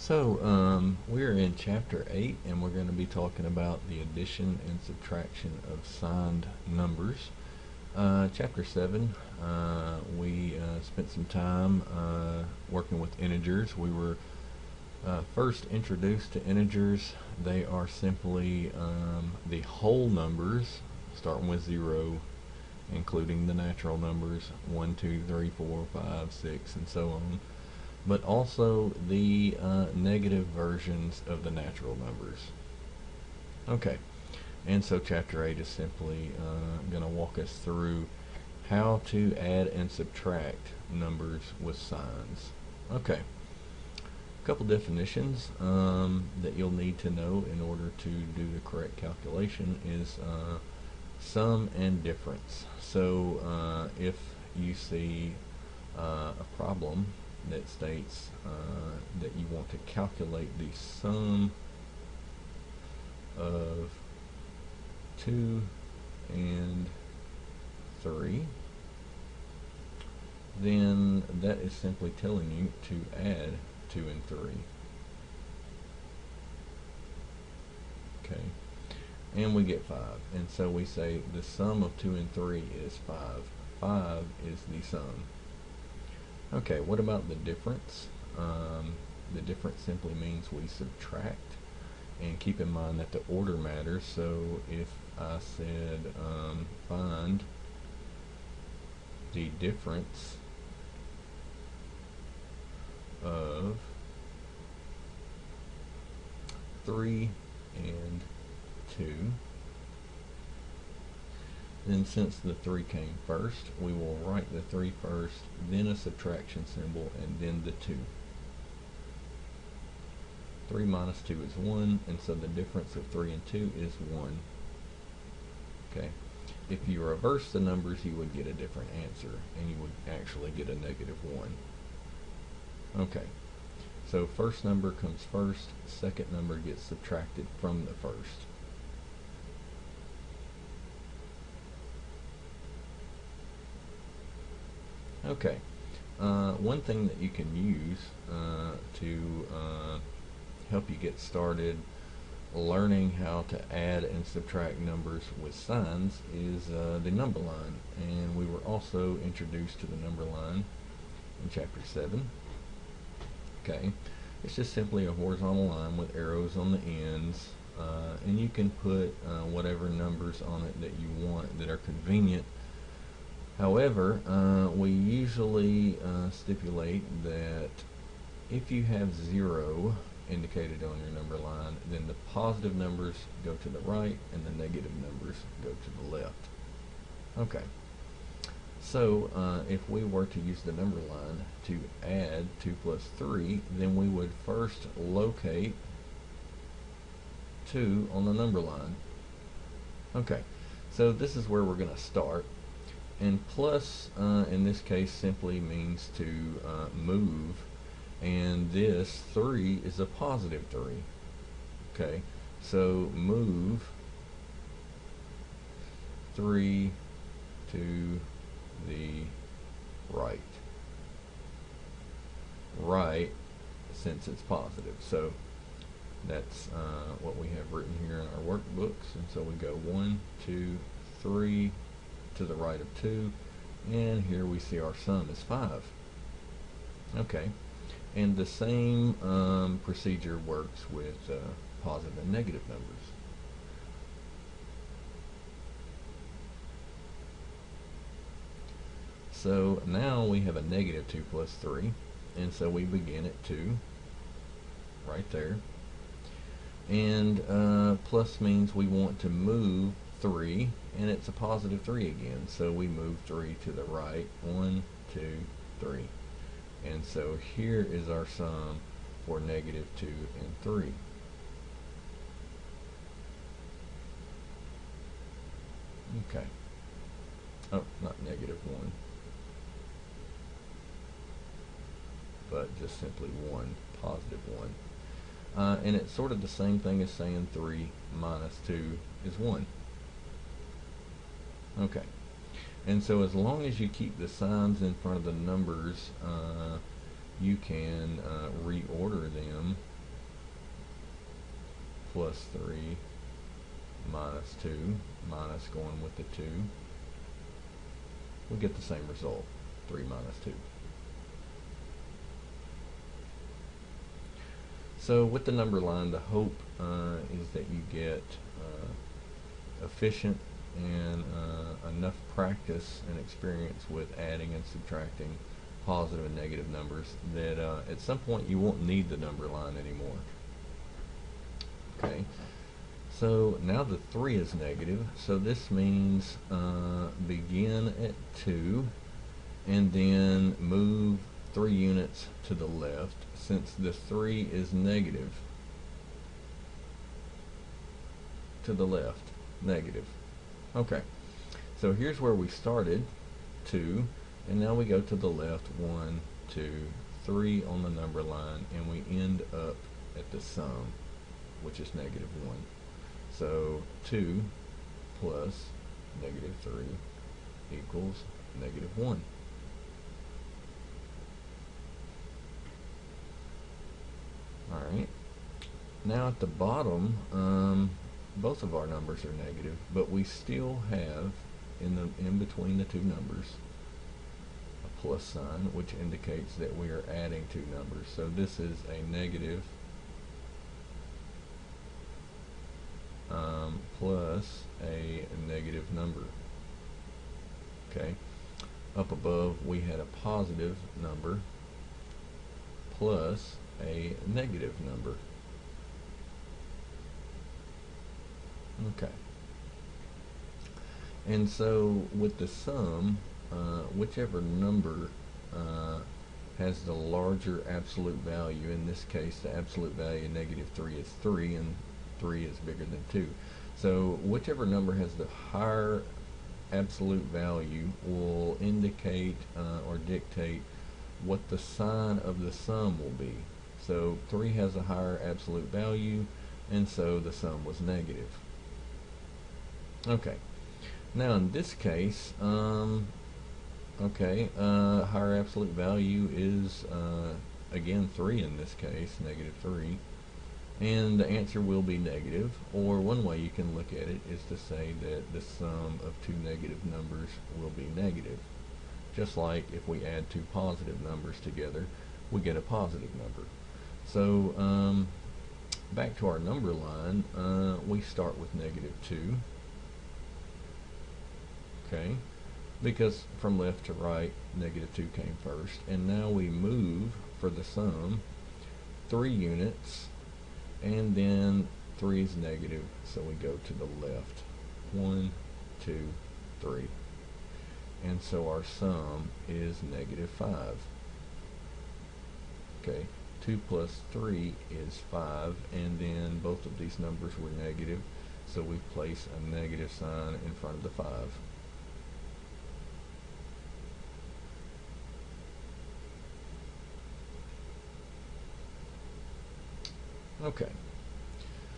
We're in chapter 8 and we're going to be talking about the addition and subtraction of signed numbers. Chapter 7, we spent some time working with integers. We were first introduced to integers. They are simply the whole numbers, starting with 0, including the natural numbers 1, 2, 3, 4, 5, 6, and so on, but also the negative versions of the natural numbers. Okay, and so chapter 8 is simply going to walk us through how to add and subtract numbers with signs. Okay, a couple definitions that you'll need to know in order to do the correct calculation is sum and difference. So if you see a problem that states that you want to calculate the sum of 2 and 3, then that is simply telling you to add 2 and 3. Okay, and we get 5, and so we say the sum of 2 and 3 is 5. 5 is the sum. Okay, what about the difference? The difference simply means we subtract, and keep in mind that the order matters. So if I said find the difference of 3 and 2, then since the 3 came first, we will write the 3 first, then a subtraction symbol, and then the 2. 3 minus 2 is 1, and so the difference of 3 and 2 is 1. Okay, if you reverse the numbers, you would get a different answer, and you would actually get a negative 1. Okay, so first number comes first, second number gets subtracted from the first. Okay, one thing that you can use to help you get started learning how to add and subtract numbers with signs is the number line, and we were also introduced to the number line in chapter 7. Okay, it's just simply a horizontal line with arrows on the ends, and you can put whatever numbers on it that you want that are convenient. However, we usually stipulate that if you have 0 indicated on your number line, then the positive numbers go to the right and the negative numbers go to the left. Okay, so if we were to use the number line to add 2 plus 3, then we would first locate 2 on the number line. Okay, so this is where we're going to start. And plus, in this case, simply means to move, and this 3 is a positive 3. Okay, so move 3 to the right. Right, since it's positive. So that's what we have written here in our workbooks, and so we go 1, 2, 3, to the right of 2, and here we see our sum is 5. Okay, and the same procedure works with positive and negative numbers. So now we have a negative 2 plus 3, and so we begin at 2 right there, and plus means we want to move 3, and it's a positive 3 again, so we move 3 to the right. 1, 2, 3, and so here is our sum for negative 2 and 3. Okay, oh, not negative 1, but just simply 1, positive 1, and it's sort of the same thing as saying 3 minus 2 is 1. Okay, and so as long as you keep the signs in front of the numbers, you can reorder them plus 3 minus 2 minus going with the 2, we get the same result, 3 minus 2. So with the number line, the hope is that you get efficient and enough practice and experience with adding and subtracting positive and negative numbers that at some point you won't need the number line anymore. Okay, so now the 3 is negative, so this means begin at 2 and then move 3 units to the left, since the 3 is negative. To the left, negative. Okay, so here's where we started, 2, and now we go to the left, 1, 2, 3 on the number line, and we end up at the sum, which is negative 1. So 2 plus negative 3 equals negative 1. Alright, now at the bottom, both of our numbers are negative, but we still have in between the two numbers a plus sign, which indicates that we are adding two numbers. So this is a negative plus a negative number. Okay, up above we had a positive number plus a negative number. Okay, and so with the sum, whichever number has the larger absolute value, in this case the absolute value of negative 3 is 3, and 3 is bigger than 2. So whichever number has the higher absolute value will indicate or dictate what the sign of the sum will be. So 3 has a higher absolute value, and so the sum was negative. Okay, now in this case, higher absolute value is again 3 in this case, negative 3, and the answer will be negative. Or one way you can look at it is to say that the sum of two negative numbers will be negative. Just like if we add two positive numbers together, we get a positive number. So back to our number line, we start with negative 2. Okay, because from left to right, negative 2 came first, and now we move for the sum 3 units, and then 3 is negative, so we go to the left, 1, 2, 3, and so our sum is negative 5. Okay, 2 plus 3 is 5, and then both of these numbers were negative, so we place a negative sign in front of the 5. Okay,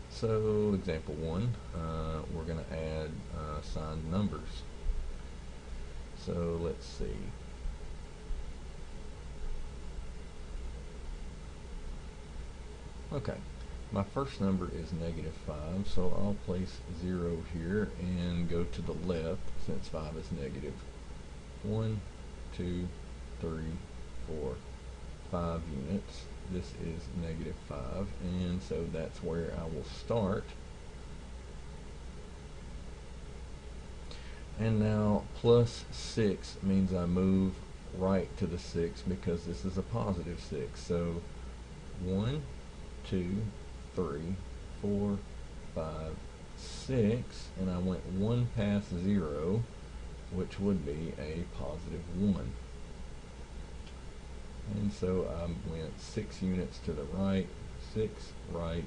so example 1, we're going to add signed numbers. So let's see. Okay, my first number is negative 5, so I'll place 0 here and go to the left since 5 is negative. 1, 2, 3, 4, 5 units. This is negative 5, and so that's where I will start. And now plus 6 means I move right to the 6 because this is a positive 6. So 1, 2, 3, 4, 5, 6, and I went 1 past 0, which would be a positive 1. And so I went 6 units to the right, 6 right,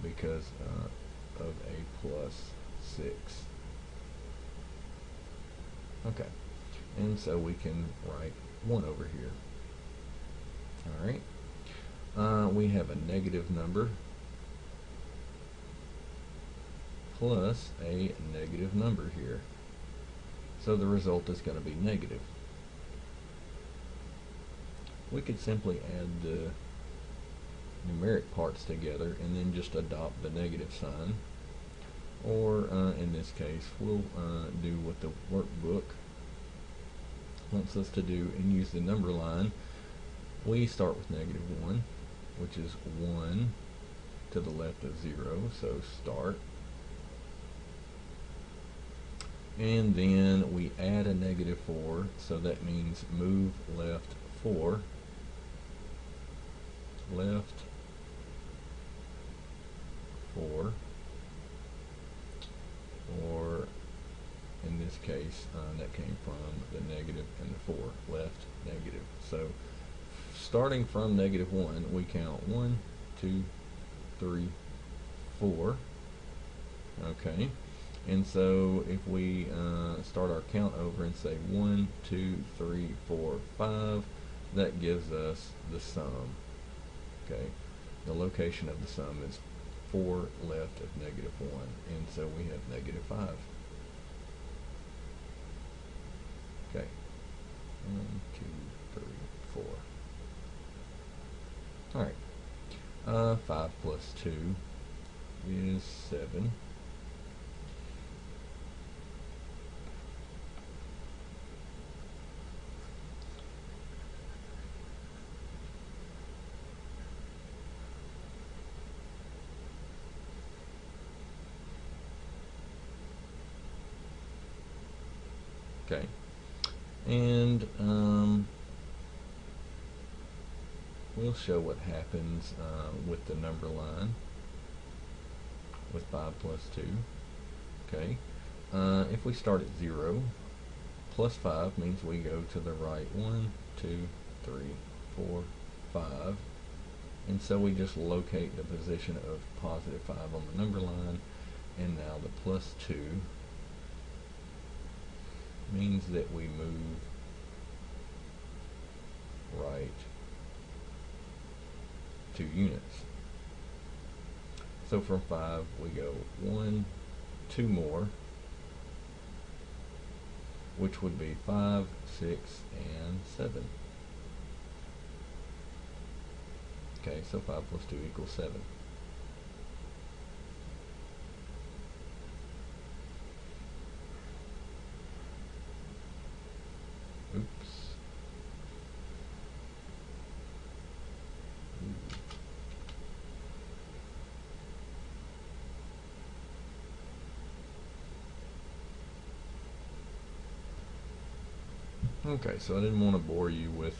because of a plus 6. Okay, and so we can write 1 over here. Alright, we have a negative number plus a negative number here. So the result is going to be negative. We could simply add the numeric parts together and then just adopt the negative sign. Or in this case, we'll do what the workbook wants us to do and use the number line. We start with -1, which is 1 to the left of 0, so start. And then we add a -4, so that means move left 4, left 4, or in this case, that came from the negative and the 4, left, negative. So starting from -1, we count 1, 2, 3, 4. Okay, and so if we start our count over and say 1, 2, 3, 4, 5, that gives us the sum. Okay, the location of the sum is 4 left of -1, and so we have -5. Okay, 1, 2, 3, 4. All right, 5 plus 2 is 7. Okay, and we'll show what happens with the number line with 5 plus 2. Okay, if we start at 0, plus 5 means we go to the right 1, 2, 3, 4, 5, and so we just locate the position of +5 on the number line, and now the plus 2 means that we move right 2 units. So from 5 we go 1, 2 more, which would be 5, 6, and 7. Okay, so 5 plus 2 equals 7. Oops. Okay, so I didn't want to bore you with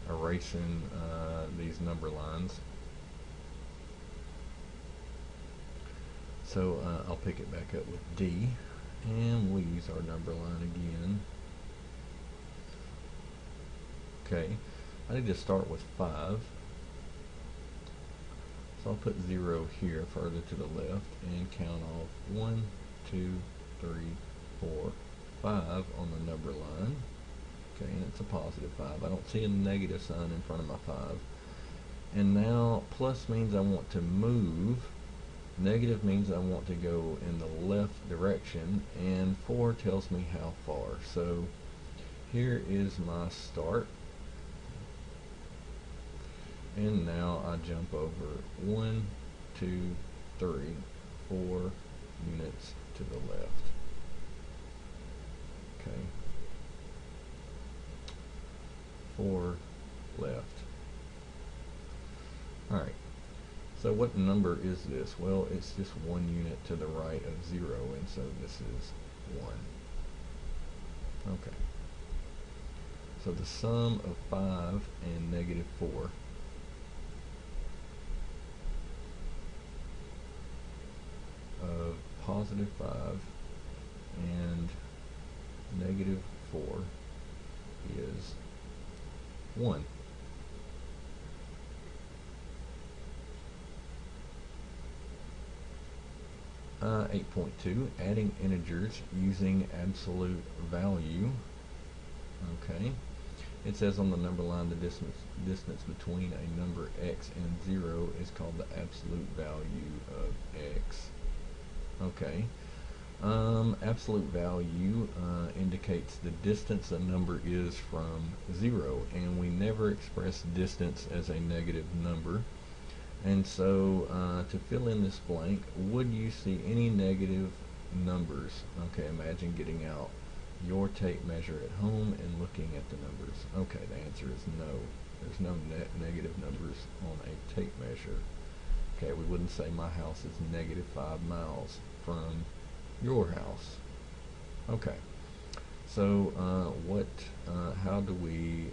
erasing these number lines. So I'll pick it back up with D, and we'll use our number line again. Okay, I need to start with 5. So I'll put 0 here further to the left and count off 1, 2, 3, 4, 5 on the number line. Okay, and it's a +5. I don't see a negative sign in front of my 5. And now plus means I want to move. Negative means I want to go in the left direction, and 4 tells me how far. So here is my start. And now I jump over 1, 2, 3, 4 units to the left. Okay. 4 left. Alright. So what number is this? Well, it's just 1 unit to the right of 0, and so this is 1. Okay. So the sum of 5 and -4 of +5 and -4 is 1. Uh, 8.2, adding integers using absolute value. Okay. It says on the number line the distance between a number x and 0 is called the absolute value of x. Okay. Absolute value indicates the distance a number is from 0, and we never express distance as a negative number. And so to fill in this blank, would you see any negative numbers? Okay, imagine getting out your tape measure at home and looking at the numbers. Okay, the answer is no. There's no negative numbers on a tape measure. Okay, we wouldn't say my house is negative 5 miles from your house. Okay, so how do we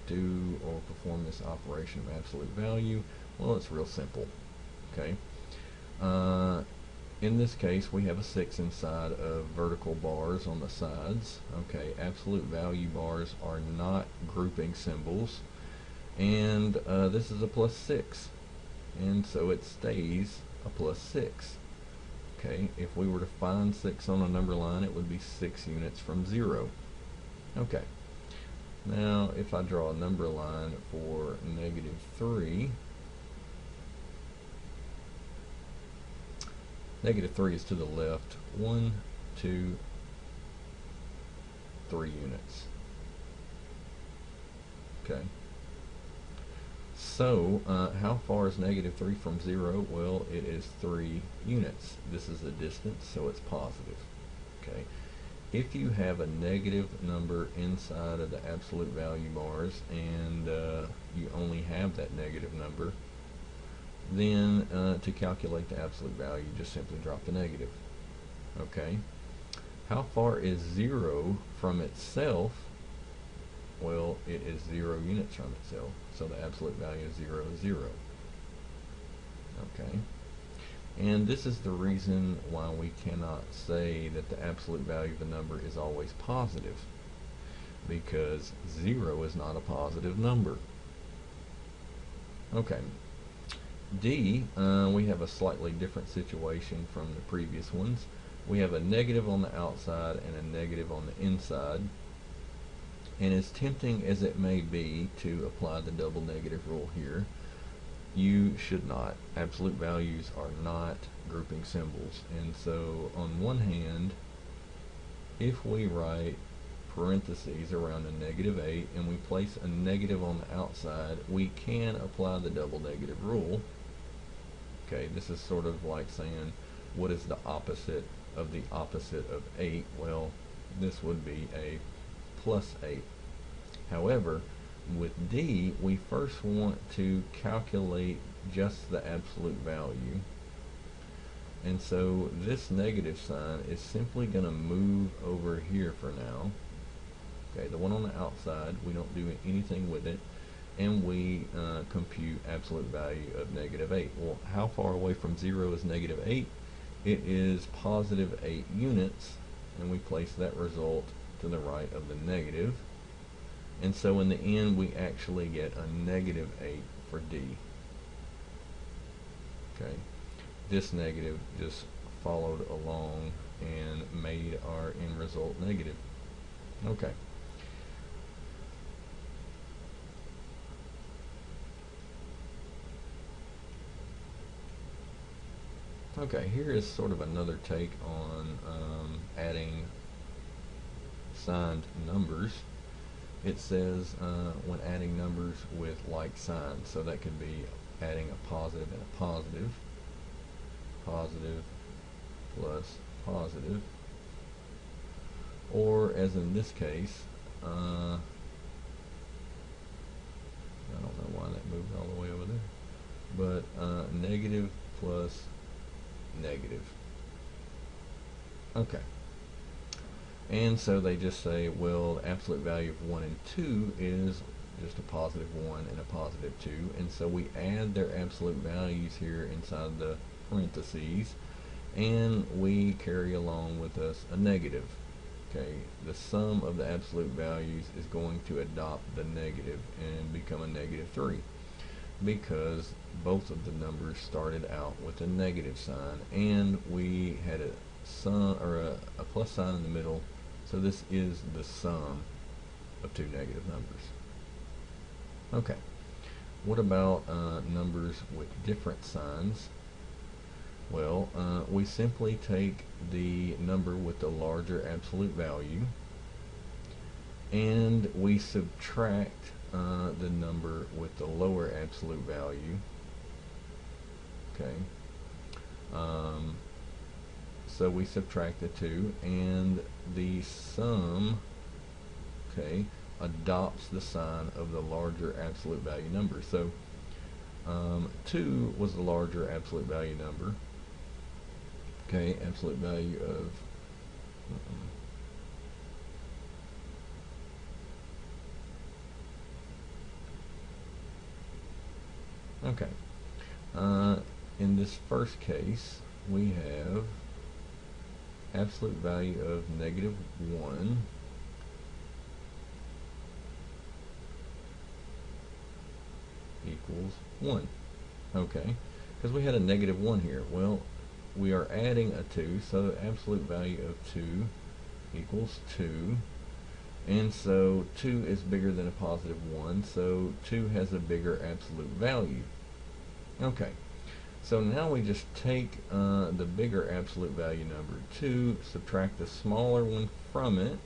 do or perform this operation of absolute value? Well, it's real simple. Okay, in this case we have a 6 inside of vertical bars on the sides. Okay, absolute value bars are not grouping symbols, and this is a plus 6, and so it stays a plus 6. Okay, if we were to find 6 on a number line, it would be 6 units from 0. Okay, now if I draw a number line for negative 3, negative 3 is to the left 1, 2, 3 units. Okay. So, how far is negative 3 from 0? Well, it is 3 units. This is the distance, so it's positive. Okay. If you have a negative number inside of the absolute value bars and you only have that negative number, then to calculate the absolute value, just simply drop the negative. Okay. How far is 0 from itself? Well, it is 0 units from itself, so the absolute value of 0 is 0. Okay, and this is the reason why we cannot say that the absolute value of a number is always positive, because 0 is not a positive number. Okay, D, we have a slightly different situation from the previous ones. We have a negative on the outside and a negative on the inside. And as tempting as it may be to apply the double negative rule here, you should not. Absolute values are not grouping symbols. And so on one hand, if we write parentheses around a negative 8 and we place a negative on the outside, we can apply the double negative rule. Okay, this is sort of like saying, what is the opposite of the opposite of 8? Well, this would be a plus 8. However, with D, we first want to calculate just the absolute value. And so this negative sign is simply going to move over here for now. Okay, the one on the outside, we don't do anything with it, and we compute absolute value of negative 8. Well, how far away from 0 is negative 8? It is positive 8 units, and we place that result to the right of the negative. And so in the end, we actually get a negative 8 for D. Okay, this negative just followed along and made our end result negative. Okay. Okay, here is sort of another take on adding signed numbers. It says when adding numbers with like signs, so that could be adding a positive and a positive, positive plus positive, or as in this case, I don't know why that moved all the way over there, but negative plus negative. Okay. And so they just say, well, the absolute value of 1 and 2 is just a positive 1 and a positive 2. And so we add their absolute values here inside the parentheses, and we carry along with us a negative. Okay, the sum of the absolute values is going to adopt the negative and become a negative 3, because both of the numbers started out with a negative sign, and we had a sum or a plus sign in the middle, so this is the sum of two negative numbers. Okay, what about numbers with different signs? Well, we simply take the number with the larger absolute value and we subtract the number with the lower absolute value. Okay. So we subtract the two, and the sum, okay, adopts the sign of the larger absolute value number. So 2 was the larger absolute value number. Okay, absolute value of okay. In this first case, we have absolute value of -1 equals 1. Okay, because we had a -1 here. Well, we are adding a 2, so the absolute value of 2 equals 2. And so 2 is bigger than a +1, so 2 has a bigger absolute value. Okay, so now we just take the bigger absolute value number 2, subtract the smaller one from it.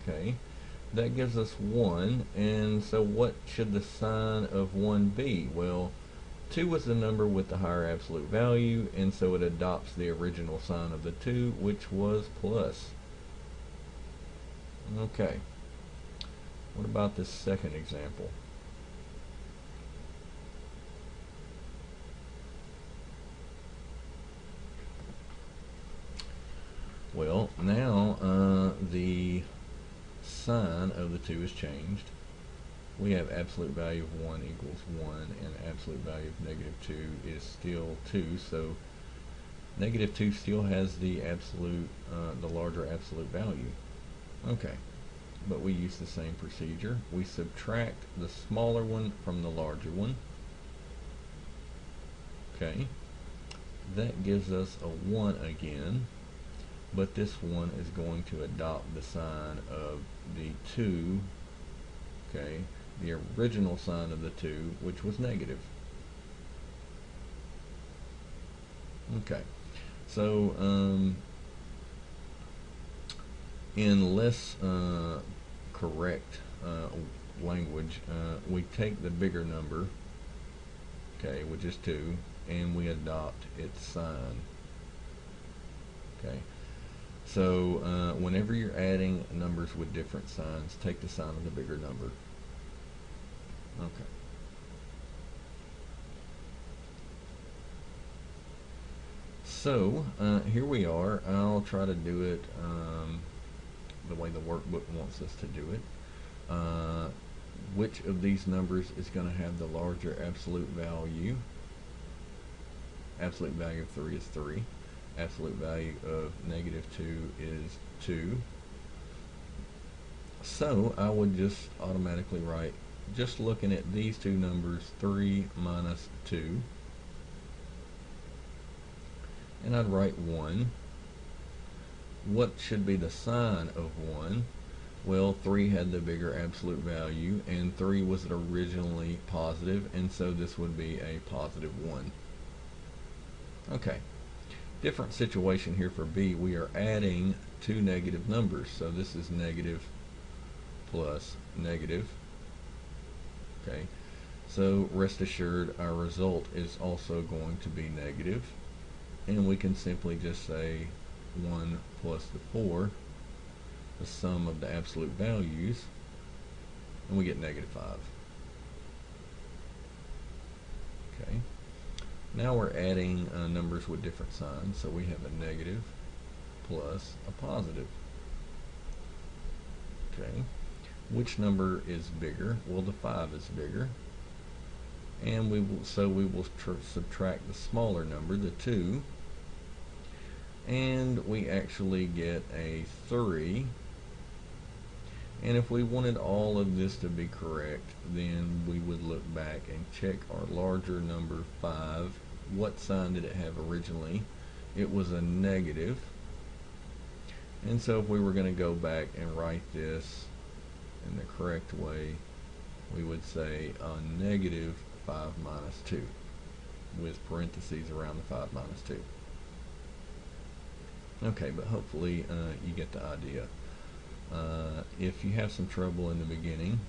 Okay, that gives us 1, and so what should the sign of 1 be? Well, 2 was the number with the higher absolute value, and so it adopts the original sign of the 2, which was plus. Okay, what about this second example? Well, now the sign of the 2 is changed. We have absolute value of 1 equals 1, and absolute value of -2 is still 2, so -2 still has the absolute, the larger absolute value. Okay, but we use the same procedure. We subtract the smaller one from the larger one. Okay, that gives us a 1 again, but this one is going to adopt the sign of the 2, okay, the original sign of the 2, which was negative. Okay, so in less correct language, we take the bigger number, okay, which is 2, and we adopt its sign. Okay, so whenever you're adding numbers with different signs, take the sign of the bigger number. Okay. So here we are. I'll try to do it the way the workbook wants us to do it. Which of these numbers is going to have the larger absolute value? Absolute value of 3 is 3. Absolute value of -2 is 2. So I would just automatically write, just looking at these two numbers, 3 minus 2. And I'd write 1. What should be the sign of 1? Well, 3 had the bigger absolute value, and 3 was originally positive, and so this would be a +1. Okay, different situation here for B. We are adding two negative numbers, so this is negative plus negative. Okay, so rest assured our result is also going to be negative, and we can simply just say 1 plus the 4, the sum of the absolute values, and we get -5. Okay, now we're adding numbers with different signs, so we have a negative plus a positive. Okay, which number is bigger? Well, the 5 is bigger, and we will subtract the smaller number, the 2, and we actually get a 3. And if we wanted all of this to be correct, then we would look back and check our larger number 5. What sign did it have originally? It was a negative. And so if we were going to go back and write this in the correct way, we would say a -5 minus 2. with parentheses around the 5 minus 2. Okay, but hopefully you get the idea. If you have some trouble in the beginning,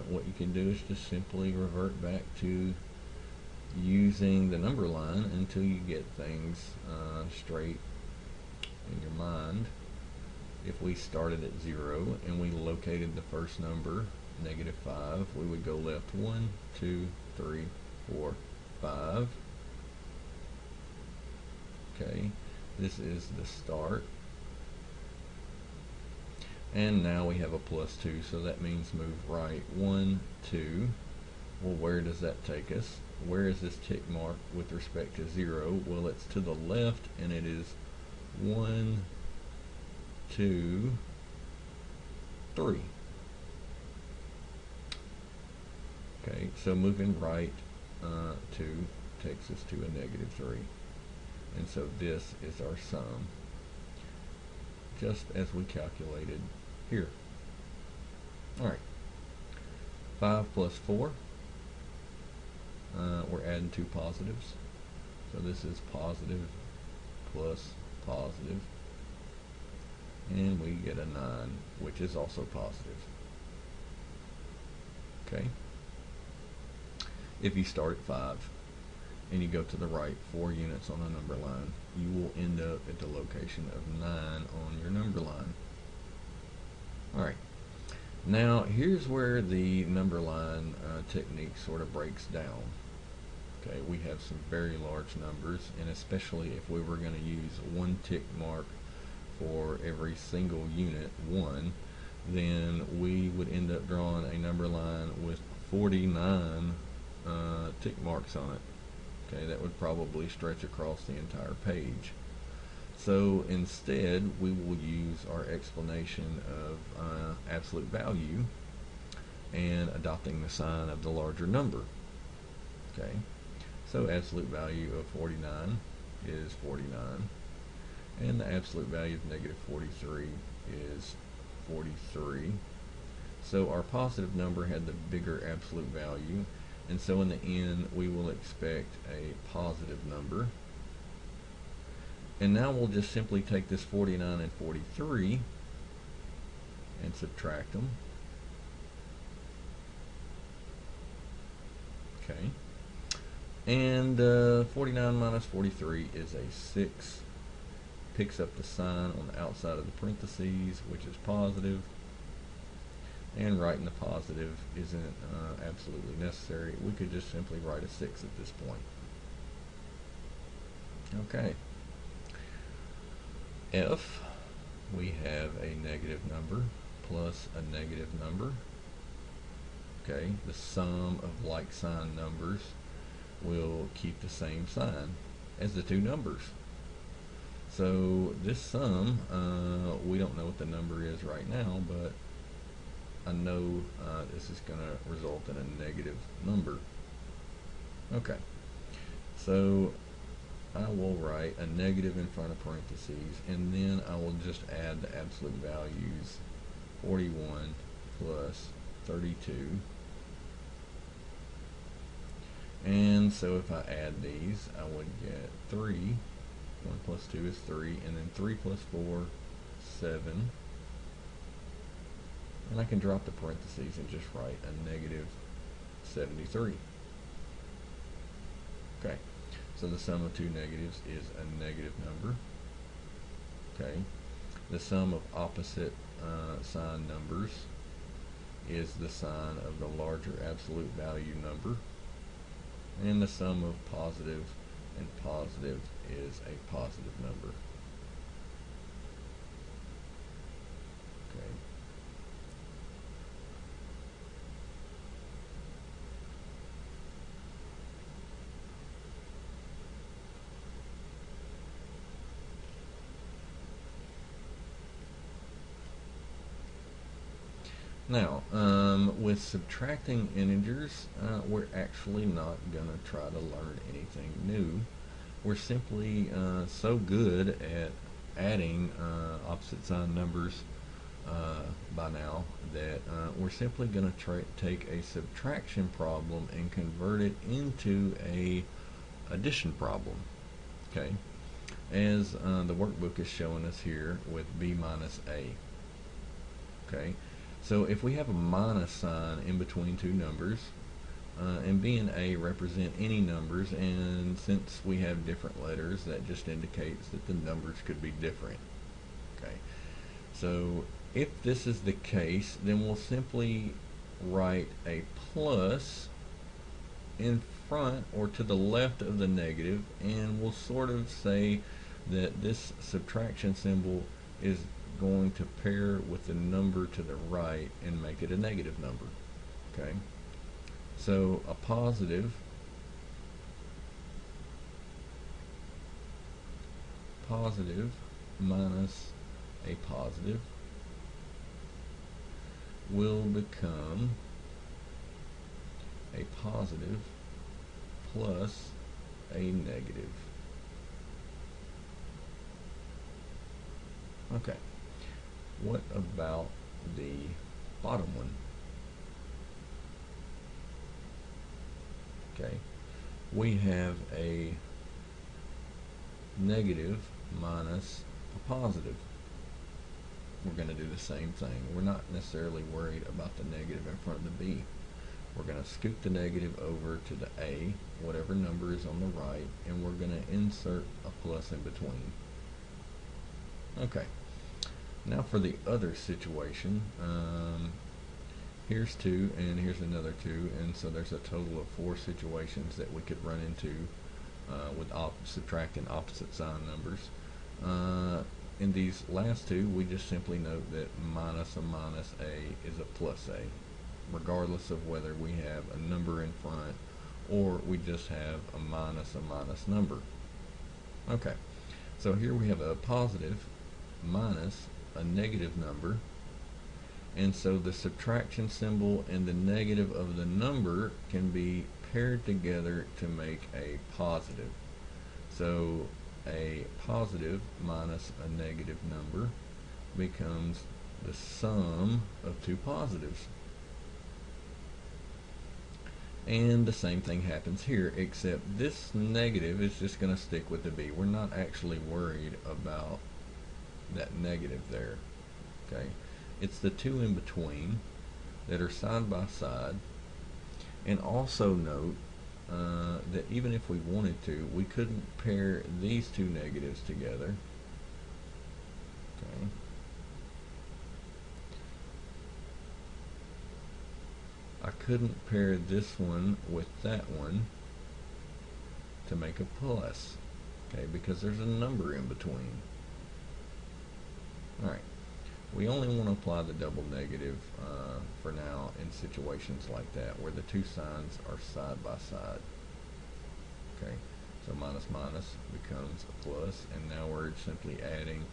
what you can do is just simply revert back to using the number line until you get things straight in your mind. If we started at 0 and we located the first number, -5, we would go left 1, 2, 3, 4, 5. Okay, this is the start. And now we have a +2, so that means move right 1, 2. Well, where does that take us? Where is this tick mark with respect to 0? Well, it's to the left, and it is 1, 2, 3. Okay, so moving right 2 takes us to a -3. And so this is our sum, just as we calculated here. Alright, 5 plus 4, we're adding 2 positives. So this is positive plus positive. And we get a 9, which is also positive. Okay? If you start at 5 and you go to the right 4 units on the number line, you will end up at the location of 9 on your number line. Alright, now here's where the number line technique sort of breaks down. Okay, we have some very large numbers, and especially if we were going to use one tick mark for every single unit, 1, then we would end up drawing a number line with 49 tick marks on it. Okay, that would probably stretch across the entire page. So instead, we will use our explanation of absolute value and adopting the sign of the larger number. Okay, so absolute value of 49 is 49, and the absolute value of -43 is 43. So our positive number had the bigger absolute value, and so in the end we will expect a positive number. And now we'll just simply take this 49 and 43 and subtract them. Okay, and 49 minus 43 is a 6. Picks up the sign on the outside of the parentheses, which is positive, and writing the positive isn't absolutely necessary. We could just simply write a 6 at this point. Okay, if we have a negative number plus a negative number, okay, the sum of like sign numbers will keep the same sign as the two numbers. So this sum, we don't know what the number is right now, but I know this is going to result in a negative number. Okay, so I will write a negative in front of parentheses, and then I will just add the absolute values, 41 plus 32. And so if I add these, I would get 3. 1 plus 2 is 3, and then 3 plus 4, 7. And I can drop the parentheses and just write a negative 73. Okay, so the sum of two negatives is a negative number. Okay, the sum of opposite sign numbers is the sign of the larger absolute value number, and the sum of positive and positive is a positive number. Okay. Now, with subtracting integers, we're actually not going to try to learn anything new. We're simply so good at adding opposite sign numbers by now that we're simply going to take a subtraction problem and convert it into a addition problem. Okay, as the workbook is showing us here with b minus a. Okay, so if we have a minus sign in between two numbers, and b and a represent any numbers, and since we have different letters, that just indicates that the numbers could be different. Okay, so if this is the case, then we'll simply write a plus in front or to the left of the negative, and we'll sort of say that this subtraction symbol is going to pair with the number to the right and make it a negative number. Okay, so a positive minus a positive will become a positive plus a negative. Okay, what about the bottom one? Okay, we have a negative minus a positive. We're going to do the same thing. We're not necessarily worried about the negative in front of the b. We're going to scoot the negative over to the a, whatever number is on the right, and we're going to insert a plus in between. Okay, now for the other situation, here's 2 and here's another 2, and so there's a total of 4 situations that we could run into with subtracting opposite sign numbers. In these last two, we just simply note that minus a minus a is a plus a, regardless of whether we have a number in front or we just have a minus number. Okay, so here we have a positive minus a negative number, and so the subtraction symbol and the negative of the number can be paired together to make a positive. So a positive minus a negative number becomes the sum of two positives. And the same thing happens here, except this negative is just going to stick with the b. We're not actually worried about that negative there. Okay, it's the two in between that are side by side. And also note that even if we wanted to, we couldn't pair these two negatives together. Okay. I couldn't pair this one with that one to make a plus, okay, because there's a number in between. Alright, we only want to apply the double negative for now in situations like that where the two signs are side by side. Okay, so minus minus becomes a plus, and now we're simply adding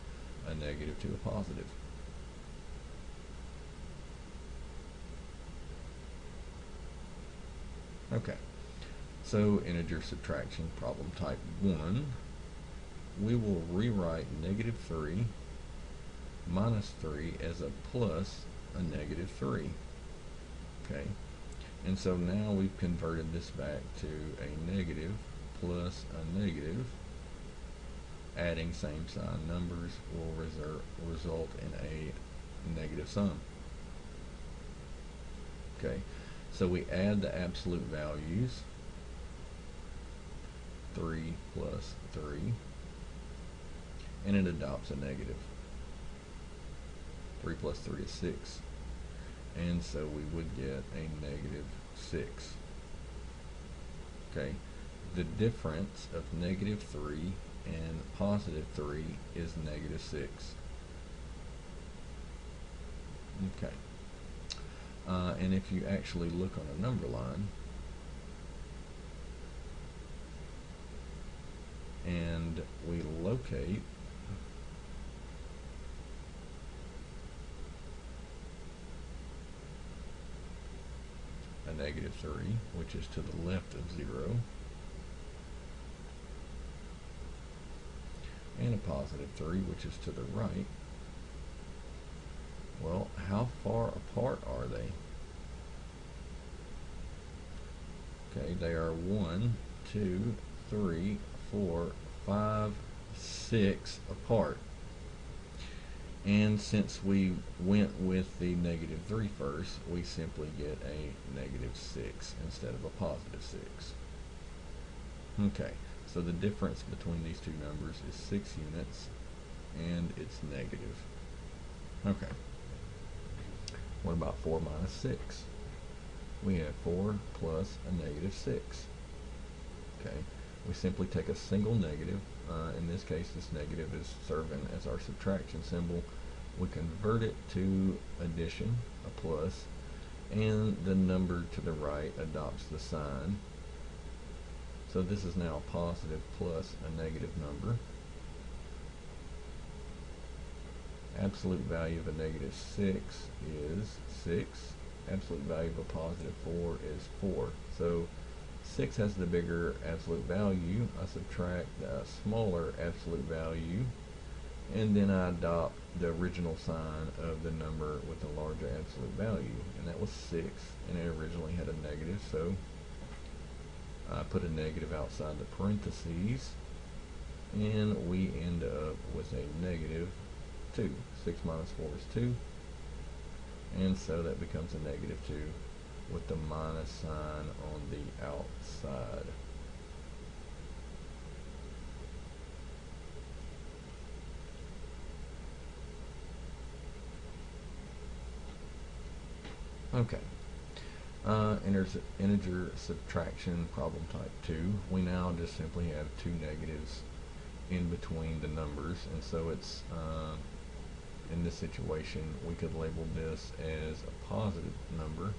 a negative to a positive. Okay, so integer subtraction problem type 1, we will rewrite negative 3 minus 3 as a plus a negative 3. Okay, and so now we've converted this back to a negative plus a negative. Adding same sign numbers will result in a negative sum. Okay, so we add the absolute values, 3 plus 3, and it adopts a negative. 3 plus 3 is 6, and so we would get a negative 6. Okay, the difference of negative 3 and positive 3 is negative 6. Okay. And if you actually look on a number line and we locate a negative 3, which is to the left of 0, and a positive 3, which is to the right, well, how far apart are they? Okay, they are 1, 2, 3, 4, 5, 6 apart. And since we went with the negative 3 first, we simply get a negative 6 instead of a positive 6. Okay, so the difference between these two numbers is 6 units, and it's negative. Okay. What about 4 minus 6? We have 4 plus a negative 6. Okay, we simply take a single negative. In this case, this negative is serving as our subtraction symbol. We convert it to addition, a plus, and the number to the right adopts the sign. So this is now a positive plus a negative number. Absolute value of a negative 6 is 6. Absolute value of a positive 4 is 4. So 6 has the bigger absolute value. I subtract the smaller absolute value, and then I adopt the original sign of the number with the larger absolute value, and that was 6, and it originally had a negative, so I put a negative outside the parentheses, and we end up with a negative 2. 6 minus 4 is 2, and so that becomes a negative 2 with the minus sign on the outside. Okay. Integer subtraction problem type 2. We now just simply have two negatives in between the numbers, and so it's in this situation we could label this as a positive number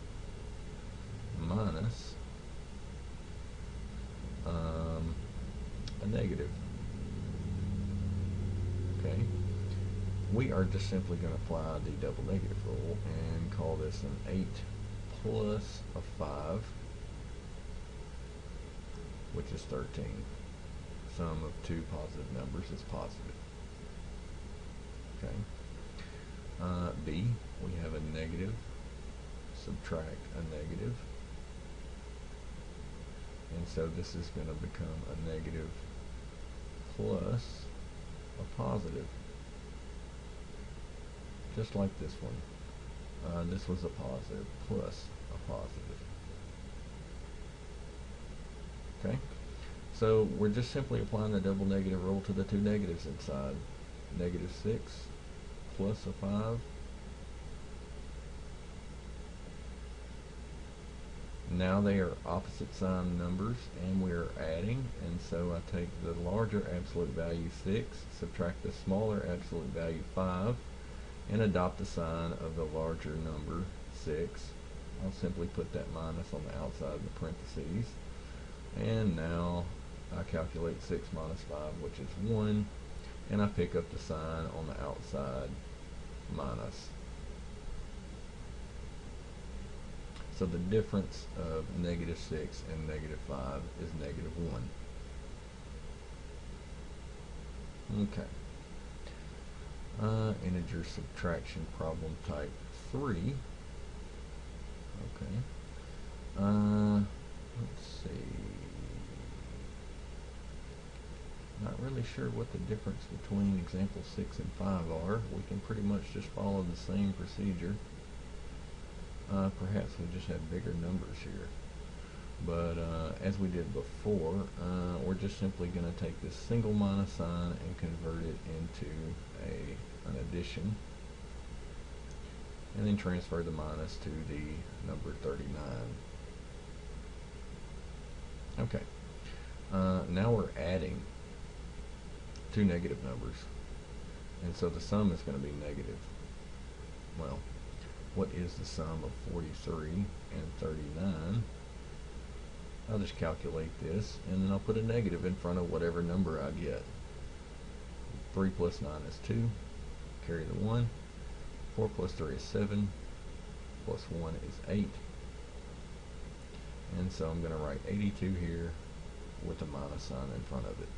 minus a negative. Okay, we are just simply going to apply the double negative rule and call this an 8 plus a 5, which is 13. Sum of two positive numbers is positive. Okay. B, we have a negative, subtract a negative, and so this is going to become a negative plus a positive, just like this one. This was a positive plus a positive. Okay, so we're just simply applying the double negative rule to the two negatives inside. Negative 6 plus a 5. Now they are opposite sign numbers, and we are adding, and so I take the larger absolute value 6, subtract the smaller absolute value 5, and adopt the sign of the larger number 6. I'll simply put that minus on the outside of the parentheses, and now I calculate 6 minus 5, which is 1, and I pick up the sign on the outside minus. So the difference of negative 6 and negative 5 is negative 1. Okay. Integer subtraction problem type 3. Okay. Let's see. Not really sure what the difference between example 6 and 5 are. We can pretty much just follow the same procedure. Perhaps we just have bigger numbers here. But as we did before, we're just simply going to take this single minus sign and convert it into an addition, and then transfer the minus to the number 39. Okay. Now we're adding two negative numbers, and so the sum is going to be negative. Well, what is the sum of 43 and 39? I'll just calculate this, and then I'll put a negative in front of whatever number I get. 3 plus 9 is 2, carry the 1. 4 plus 3 is 7, plus 1 is 8. And so I'm going to write 82 here with a minus sign in front of it.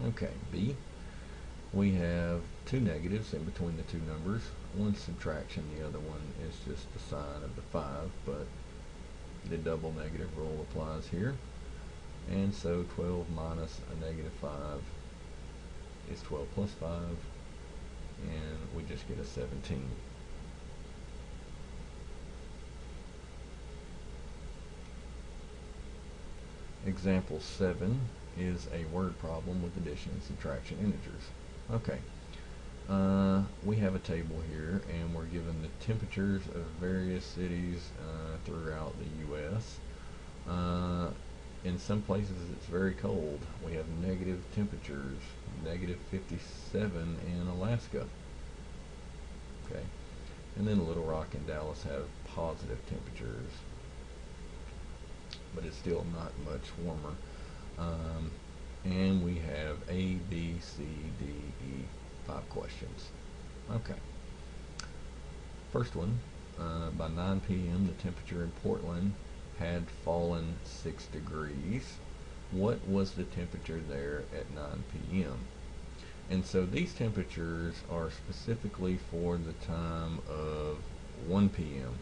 Okay, B. We have two negatives in between the two numbers. One's subtraction, the other one is just the sign of the 5, but the double negative rule applies here. And so 12 minus a negative 5 is 12 plus 5, and we just get a 17. Example 7 is a word problem with addition and subtraction integers. Okay, we have a table here, and we're given the temperatures of various cities throughout the U.S. In some places it's very cold. We have negative temperatures, negative 57 in Alaska. Okay, and then Little Rock and Dallas have positive temperatures, but it's still not much warmer. And we have A, B, C, D, E, 5 questions. Okay. First one, by 9 p.m. the temperature in Portland had fallen 6 degrees. What was the temperature there at 9 p.m.? And so these temperatures are specifically for the time of 1 p.m.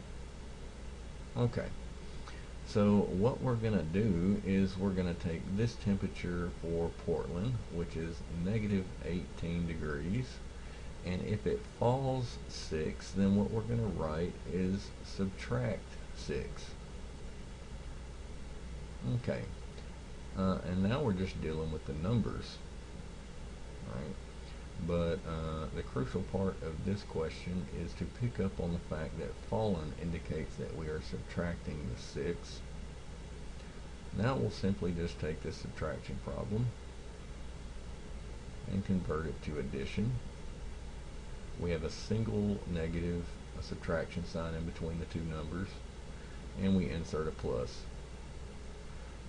Okay. So what we're going to do is we're going to take this temperature for Portland, which is negative 18 degrees, and if it falls 6, then what we're going to write is subtract 6. Okay, and now we're just dealing with the numbers, right? But the crucial part of this question is to pick up on the fact that fallen indicates that we are subtracting the 6. Now we'll simply just take this subtraction problem and convert it to addition. We have a single negative, a subtraction sign in between the two numbers, and we insert a plus.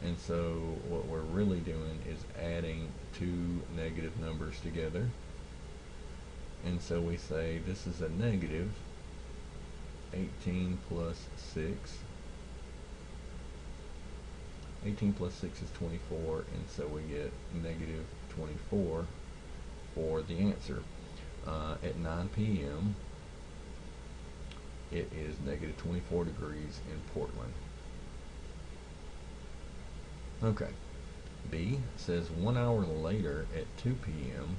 And so what we're really doing is adding two negative numbers together. And so we say this is a negative 18 plus 6. 18 plus 6 is 24, and so we get negative 24 for the answer. At 9 p.m. it is negative 24 degrees in Portland. Okay. B says 1 hour later at 2 p.m.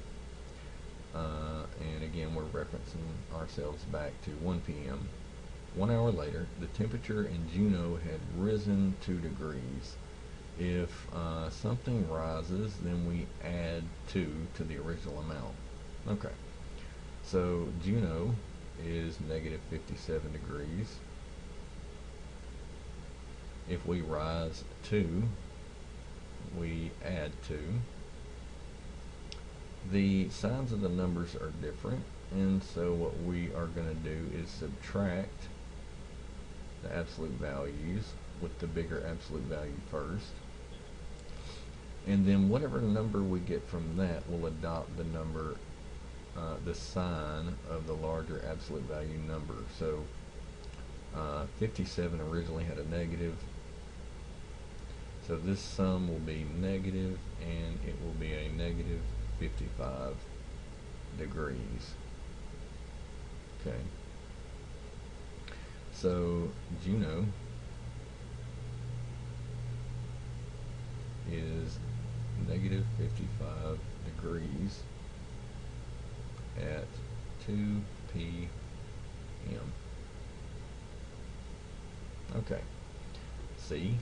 And again, we're referencing ourselves back to 1 p.m. 1 hour later, the temperature in Juneau had risen 2 degrees. If something rises, then we add 2 to the original amount. Okay. So Juneau is negative 57 degrees. If we rise 2, we add 2. The signs of the numbers are different, and so what we are going to do is subtract the absolute values with the bigger absolute value first, and then whatever number we get from that will adopt the number, the sign of the larger absolute value number. So 57 originally had a negative, so this sum will be negative, and it will be a negative 55 degrees. Okay. So Juneau is negative 55 degrees at 2 p.m. Okay. C.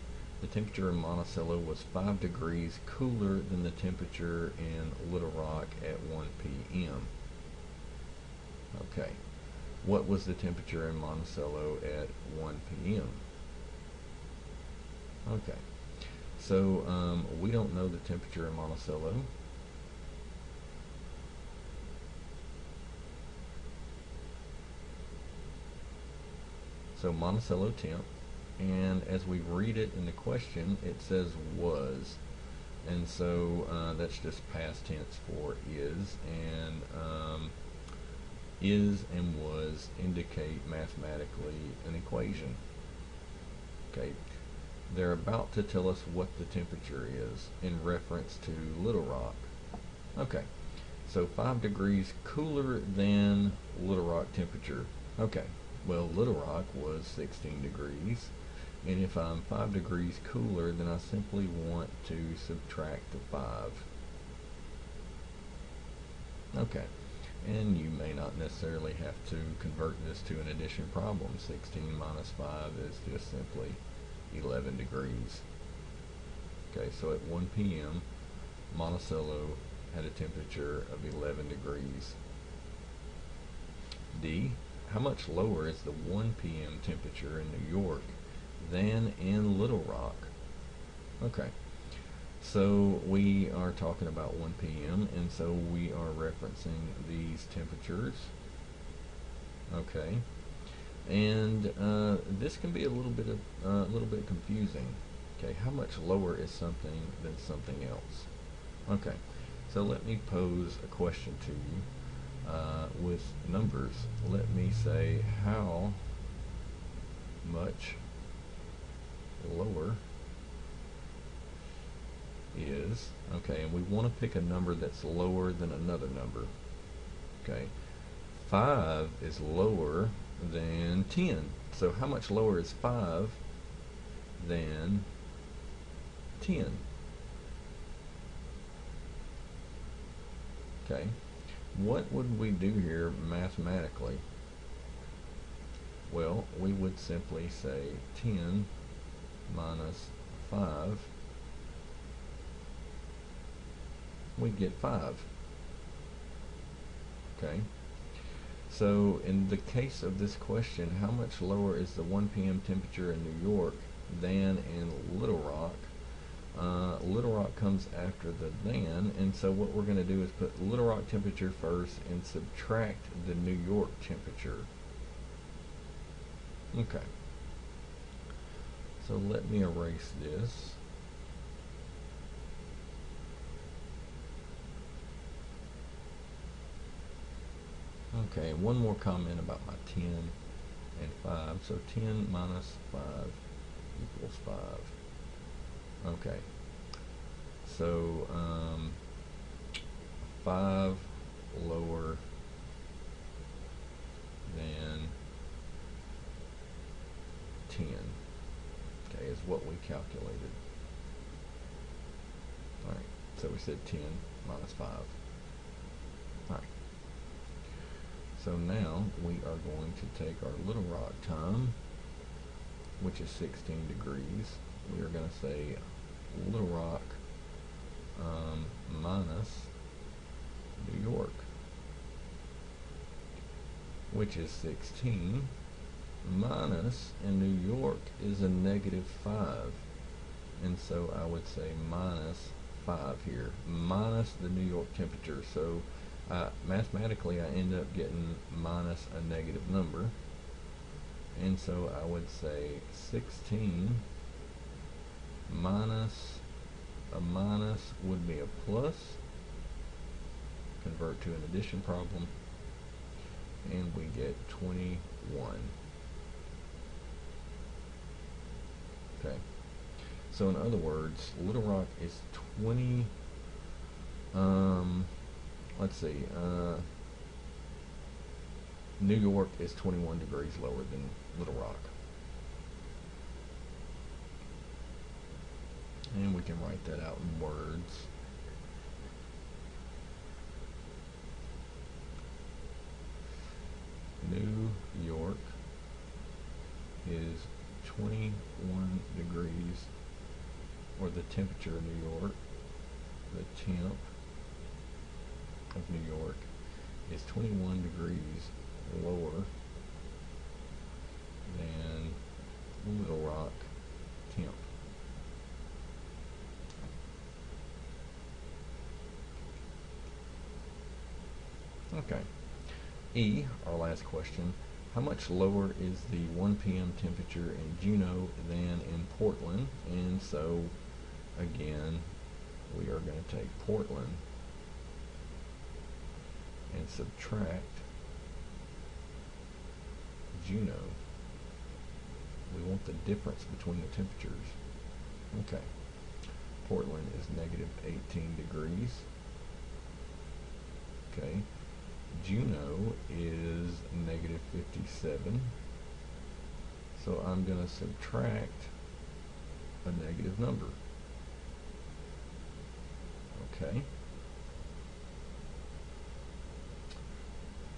The temperature in Monticello was 5 degrees cooler than the temperature in Little Rock at 1 p.m. Okay. What was the temperature in Monticello at 1 p.m.? Okay. So we don't know the temperature in Monticello. So Monticello temp. And as we read it in the question, it says was, and so that's just past tense for is, and is and was indicate mathematically an equation. Okay, they're about to tell us what the temperature is in reference to Little Rock. Okay, so 5 degrees cooler than Little Rock temperature. Okay, well, Little Rock was 16 degrees. And if I'm 5 degrees cooler, then I simply want to subtract the 5. Okay, and you may not necessarily have to convert this to an addition problem. 16 minus 5 is just simply 11 degrees. Okay, so at 1 p.m., Monticello had a temperature of 11 degrees. D, how much lower is the 1 p.m. temperature in New York than in Little Rock? Okay, so we are talking about 1 p.m. and so we are referencing these temperatures. Okay, and this can be a little bit confusing. Okay, how much lower is something than something else? Okay, so let me pose a question to you with numbers. Let me say, how much lower is, okay, and we want to pick a number that's lower than another number. Okay, 5 is lower than 10. So how much lower is 5 than 10? Okay, what would we do here mathematically? Well, we would simply say 10 minus 5, we get 5. Okay, so in the case of this question, how much lower is the 1 p.m. temperature in New York than in Little Rock? Little Rock comes after the than, and so what we're going to do is put Little Rock temperature first and subtract the New York temperature. Okay, so let me erase this. Okay, one more comment about my 10 and 5. So 10 minus 5 equals 5. Okay, so 5 lower than 10, okay, is what we calculated. Alright, so we said 10 minus 5. Alright, so now we are going to take our Little Rock time, which is 16 degrees. We are going to say Little Rock minus New York, which is 16, minus, and New York is a negative 5. And so I would say minus 5 here, minus the New York temperature. So mathematically I end up getting minus a negative number. And so I would say 16 minus a minus would be a plus. Convert to an addition problem, and we get 21. Okay, so in other words, Little Rock is 20, let's see, New York is 21 degrees lower than Little Rock. And we can write that out in words. New York is 21 degrees, or the temperature of New York, the temp of New York is 21 degrees lower than Little Rock temp. Okay. E, our last question, how much lower is the 1 p.m. temperature in Juneau than in Portland? And so, again, we are going to take Portland and subtract Juneau. We want the difference between the temperatures. Okay. Portland is negative 18 degrees. Okay. Juneau is negative 57. So I'm going to subtract a negative number. Okay.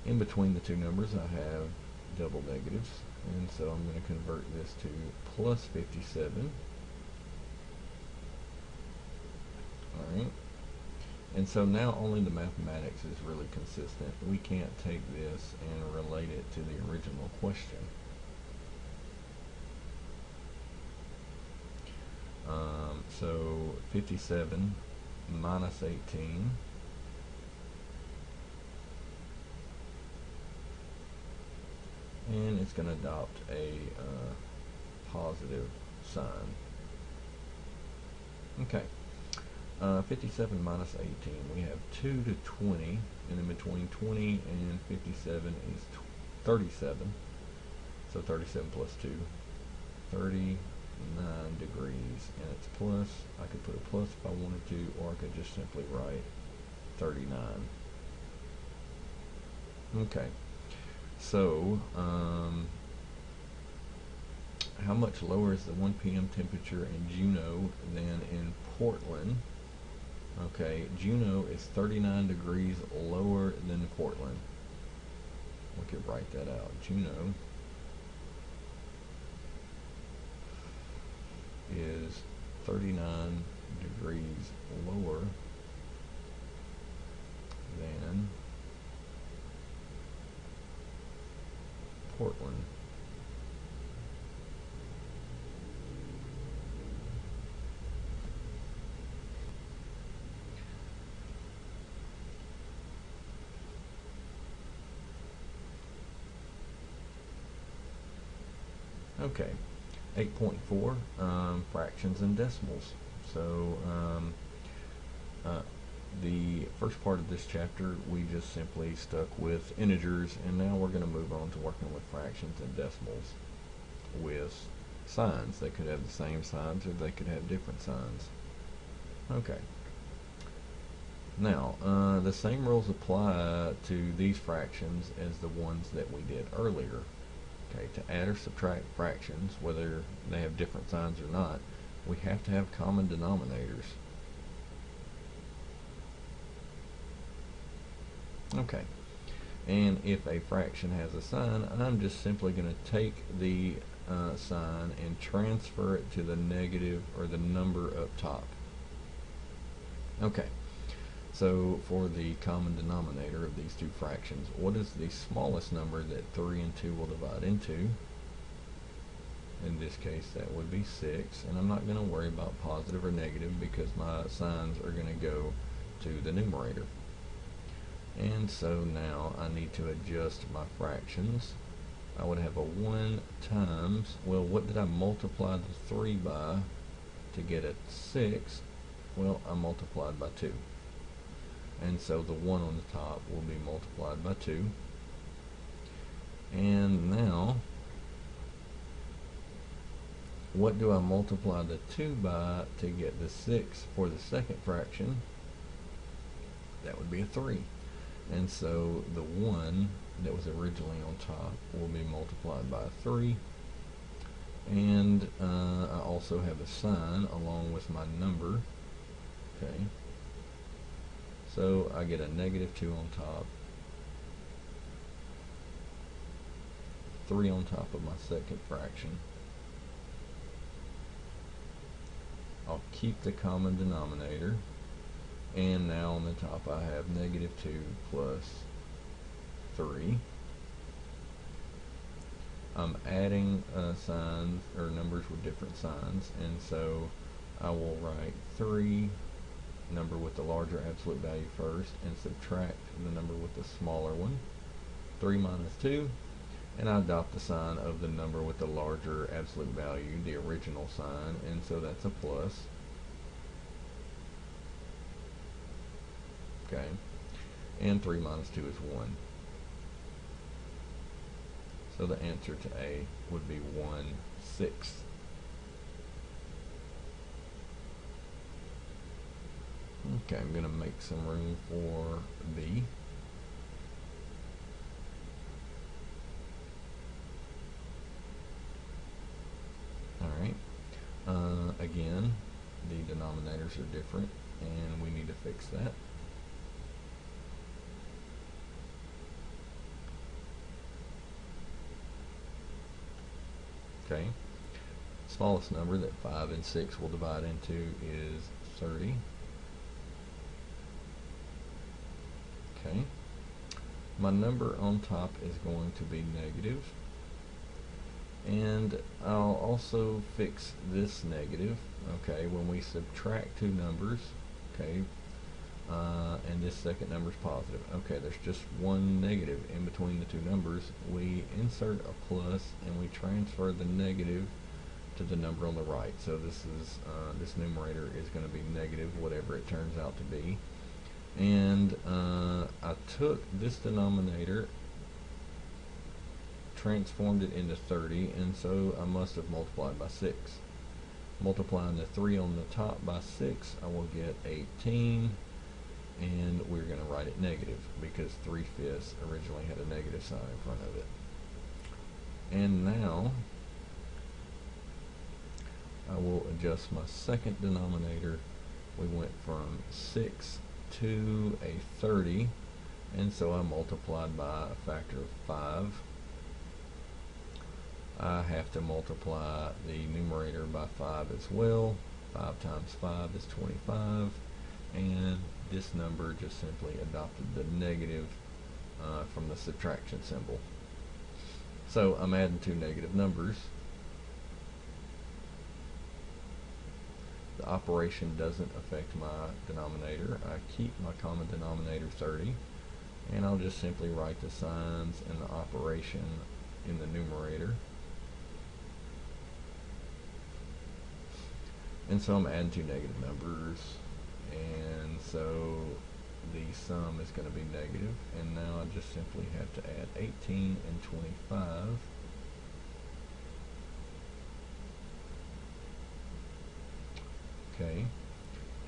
In between the two numbers I have double negatives, and so I'm going to convert this to plus 57. Alright. And so now only the mathematics is really consistent. We can't take this and relate it to the original question. So 57 minus 18 and it's going to adopt a positive sign. Okay. 57 minus 18, we have 2 to 20, and in between 20 and 57 is 37. So 37 plus 2, 39 degrees, and it's plus. I could put a plus if I wanted to, or I could just simply write 39. Okay, so how much lower is the 1 p.m. temperature in Juneau than in Portland? Okay, Juneau is 39 degrees lower than Portland. We could write that out. Juneau is 39 degrees lower than Portland. Okay, 8.4, fractions and decimals. So the first part of this chapter we just simply stuck with integers, and now we're going to move on to working with fractions and decimals with signs. They could have the same signs or they could have different signs. Okay. Now, the same rules apply to these fractions as the ones that we did earlier. Okay, to add or subtract fractions, whether they have different signs or not, we have to have common denominators. Okay, and if a fraction has a sign, I'm just simply going to take the sign and transfer it to the negative or the number up top. Okay, so for the common denominator of these two fractions, what is the smallest number that 3 and 2 will divide into? In this case, that would be 6, and I'm not going to worry about positive or negative because my signs are going to go to the numerator. And so now I need to adjust my fractions. I would have a 1 times, well, what did I multiply the 3 by to get a 6? Well, I multiplied by 2. And so the 1 on the top will be multiplied by 2. And now, what do I multiply the 2 by to get the 6 for the second fraction? That would be a 3. And so the 1 that was originally on top will be multiplied by 3. And I also have a sign along with my number. Okay. So I get a negative 2 on top, 3 on top of my second fraction. I'll keep the common denominator, and now on the top I have negative 2 plus 3. I'm adding signs or numbers with different signs, and so I will write 3 number with the larger absolute value first and subtract the number with the smaller one. 3 minus 2, and I adopt the sign of the number with the larger absolute value, the original sign, and so that's a plus. Okay, and 3 minus 2 is 1. So the answer to A would be 1/6. Okay, I'm going to make some room for B. Alright, again, denominators are different, and we need to fix that. Okay, smallest number that 5 and 6 will divide into is 30. Okay, my number on top is going to be negative, and I'll also fix this negative. Okay, when we subtract two numbers, okay, and this second number is positive. Okay, there's just one negative in between the two numbers. We insert a plus and we transfer the negative to the number on the right. So this is this numerator is going to be negative, whatever it turns out to be. And I took this denominator, transformed it into 30, and so I must have multiplied by 6. Multiplying the 3 on the top by 6, I will get 18, and we're going to write it negative because 3/5 originally had a negative sign in front of it. And now I will adjust my second denominator. We went from 6 to a 30, and so I multiplied by a factor of 5. I have to multiply the numerator by 5 as well. 5 times 5 is 25, and this number just simply adopted the negative from the subtraction symbol. So I'm adding two negative numbers. The operation doesn't affect my denominator. I keep my common denominator 30, and I'll just simply write the signs and the operation in the numerator. And so I'm adding two negative numbers, and so the sum is going to be negative, and now I just simply have to add 18 and 25. Okay,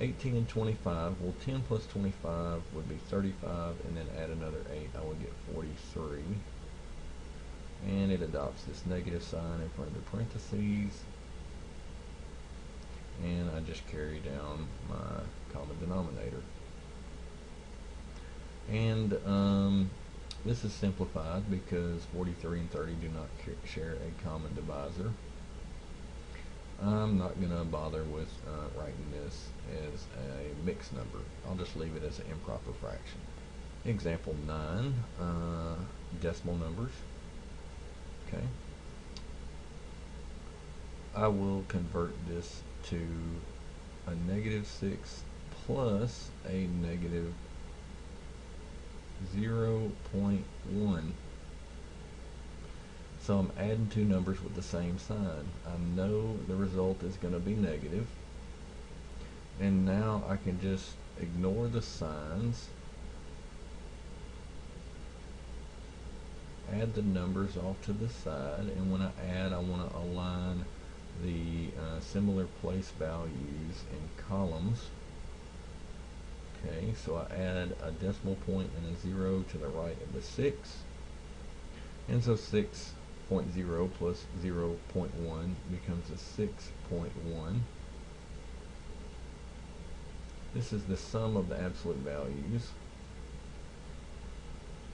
18 and 25, well 10 plus 25 would be 35, and then add another 8, I would get 43. And it adopts this negative sign in front of the parentheses. And I just carry down my common denominator. And this is simplified because 43 and 30 do not share a common divisor. I'm not going to bother with writing this as a mixed number. I'll just leave it as an improper fraction. Example 9, decimal numbers. Okay. I will convert this to a -6 plus a -0.1. So I'm adding two numbers with the same sign. I know the result is going to be negative, and now I can just ignore the signs, add the numbers off to the side, and when I add, I want to align the similar place values in columns. Okay, so I add a decimal point and a 0 to the right of the 6, and so 6.0 plus 0.1 becomes a 6.1. This is the sum of the absolute values.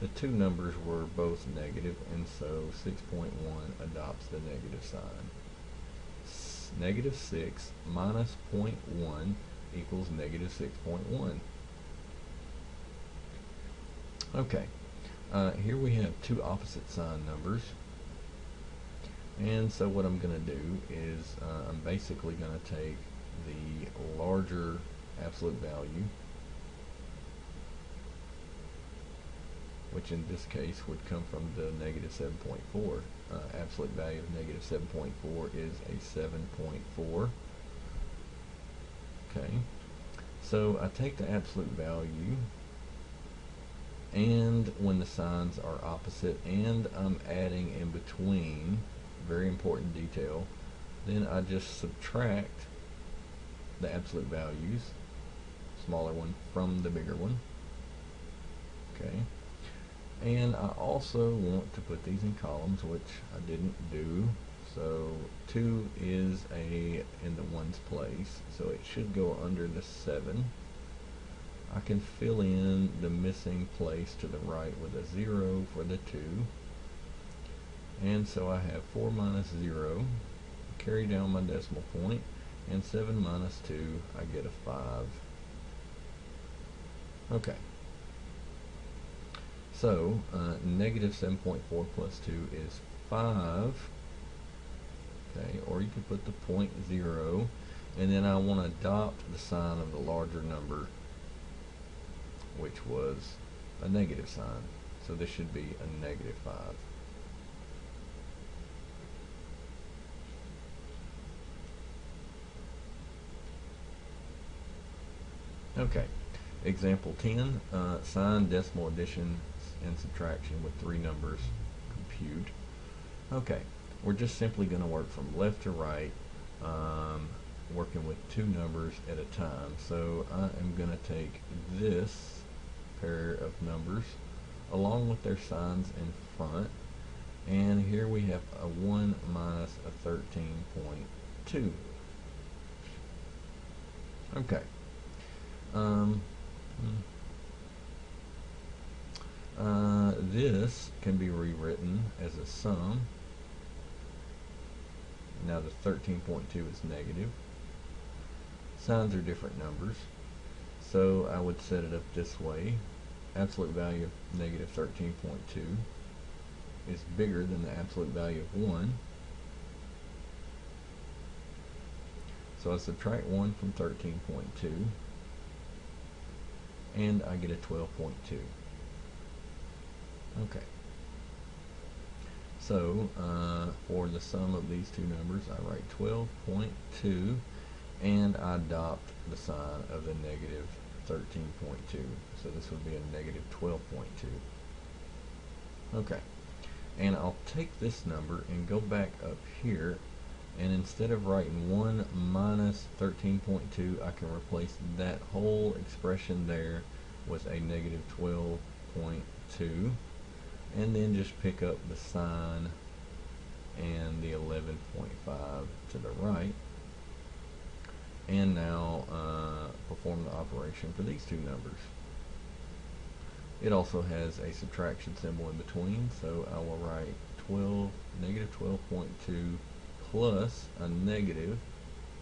The two numbers were both negative, and so 6.1 adopts the negative sign. -6 minus 0.1 equals -6.1. Okay, here we have two opposite sign numbers, and so what I'm going to do is I'm basically going to take the larger absolute value, which in this case would come from the -7.4. Absolute value of -7.4 is a 7.4. Okay, so I take the absolute value, and when the signs are opposite and I'm adding in between, very important detail, then I just subtract the absolute values, smaller one from the bigger one. Okay, and I also want to put these in columns, which I didn't do, So 2 is in the ones place, so it should go under the 7. I can fill in the missing place to the right with a 0 for the 2. And so I have 4 minus 0, carry down my decimal point, and 7 minus 2, I get a 5. Okay. So, negative 7.4 plus 2 is 5. Okay, or you could put the point 0, and then I want to adopt the sign of the larger number, which was a negative sign. So this should be a negative 5. Okay, example 10, sign decimal addition and subtraction with 3 numbers, compute. Okay, we're just simply going to work from left to right, working with 2 numbers at a time. So I am going to take this pair of numbers along with their signs in front, and here we have a 1 minus a 13.2. Okay. This can be rewritten as a sum. Now the 13.2 is negative. Signs are different numbers, so I would set it up this way. Absolute value of negative 13.2 is bigger than the absolute value of 1. So I subtract 1 from 13.2, and I get a 12.2. Okay. So for the sum of these two numbers, I write 12.2, and I adopt the sign of the negative 13.2. So this would be a negative 12.2. Okay. And I'll take this number and go back up here, and instead of writing 1 minus 13.2, I can replace that whole expression there with a negative 12.2, and then just pick up the sign and the 11.5 to the right, and now perform the operation for these two numbers. It also has a subtraction symbol in between, so I will write negative 12.2 plus a negative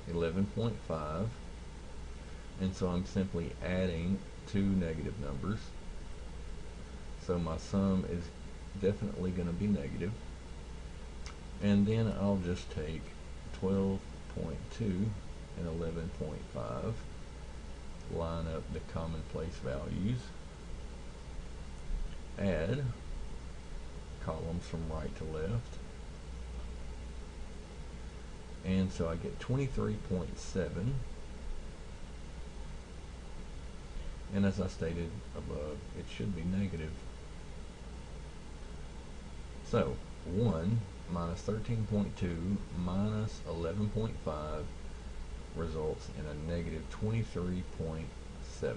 11.5, and so I'm simply adding two negative numbers. So my sum is definitely going to be negative, and then I'll just take 12.2 and 11.5, line up the commonplace values, add columns from right to left, and so I get 23.7, and as I stated above, it should be negative. So 1 minus 13.2 minus 11.5 results in a negative 23.7.